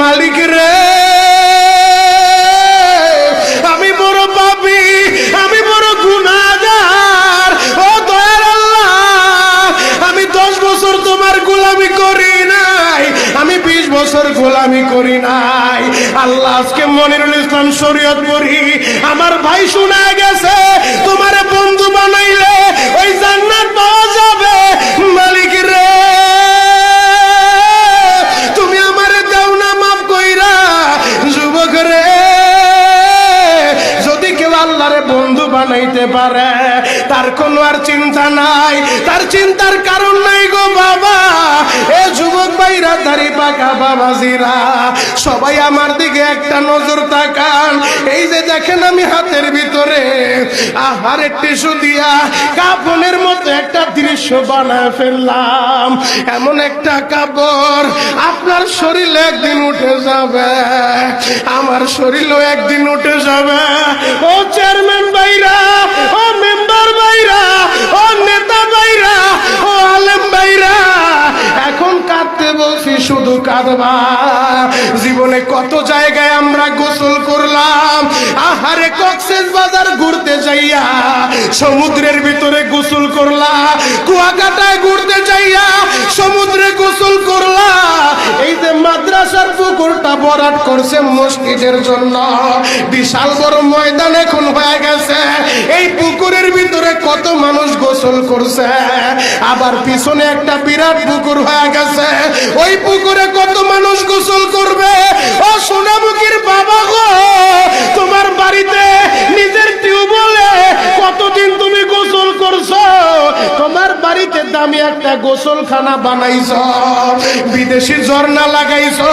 মালিক রে, আমি বড় পাপী, আমি বড় গুনাহগার। ও দয়ার আল্লাহ, আমি 10 বছর তোমার গোলামি করি নাই, আমি 20 বছর গোলামি করি নাই। আল্লাহ, আজকে মনিরুল ইসলাম শরীয়তপুরী আমার ভাই শোনা গেছে তোমারে বন্ধু বানাইলে ওই জান্নাত পাওয়া যাবে। মালিক রে, তুমি আমারে দাও না মাফ কইরা। যুবক রে, যদি কেউ আল্লাহরে বন্ধু বানাইতে পারে তার কোনো আর চিন্তা নাই, তার চিন্তার কারণ নাই গো বাবা। এ যুবক ভাইরা, দাড়ি পাকা বাবাজিরা, সবাই আমার দিকে একটা নজর তাকান। এই যে দেখেন আমি হাতের ভিতরে আহারের টিস্যু দিয়া কাফনের মতো একটা দৃশ্য বানায় ফেললাম। এমন একটা কাপড় আপনার শরীরে একদিন উঠে যাবে, আমার শরীরও একদিন উঠে যাবে। ও চেয়ারম্যান ভাইরা, ও মেম্বার ভাইরা, ও নেতা ভাইরা, ও আলেম ভাইরা, এখন কাঁদতে বলছি, শুধু কাঁদবা। জীবনে কত জায়গায় আমরা গোসল করলাম। আহারে, কক্সবাজার ঘুরতে যাইয়া সমুদ্রের ভিতরে গোসল করলা, কুয়াকাটায় ঘুরতে যাইয়া সমুদ্রে গোসল করলা। এই যে মাদ্রাসার পুকুরটা ভরাট করছে মসজিদের জন্য, বিশাল বড় ময়দান এখন হয়ে গেছে। এই পুকুরের ভিতরে কত মানুষ গোসল করছে, আবার পিছনে একটা বিরাট পুকুর হয়ে গেছে, ওই পুকুরে কত মানুষ গোসল করবে। ও সোনামুখীর বাবা গো, তোমার বাড়িতে নিজের টিউবওয়েলে কতদিন তুমি গোসল করছো? তোমার বাড়িতে দামি একটা গোসলখানা বানাইছো, বিদেশি ঝর্ণা লাগাইছো,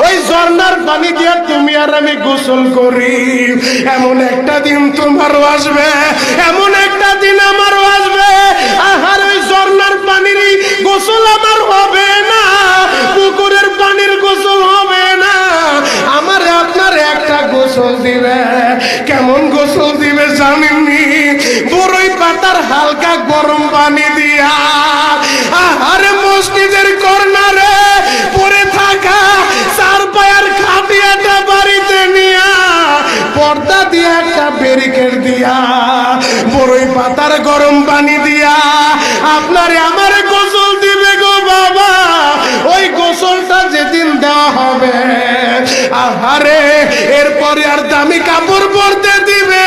ওই ঝর্ণার পানি দিয়ে তুমি আর আমি গোসল করি। এমন একটা দিন তোমারও আসবে, এমন একটা দিন আমারও আসবে। আহার, ওই ঝর্ণার পানির গোসল আমার হবে না, পুকুরের পানির গোসল হবে না, আমার আপনার একটা গোসল দিবে। কেমন গোসল দিবে জানেননি? বড়ই পাতার হালকা গরম পানি দিয়া। আহারে, মসজিদের কর্নারে পড়ে থাকা 4 পায়ার খাটিয়াটা বাড়িতে নিয়া পর্দা দিয়া একটা ব্যারিকেড দিয়া বড়ই পাতার গরম পানি দিয়া আপনারে আমারে গোসল দিবে গো বাবা। ওই গোসলটা যেদিন দেওয়া হবে, আহারে, এরপরে আর দামি কাপড় পরতে দিবে।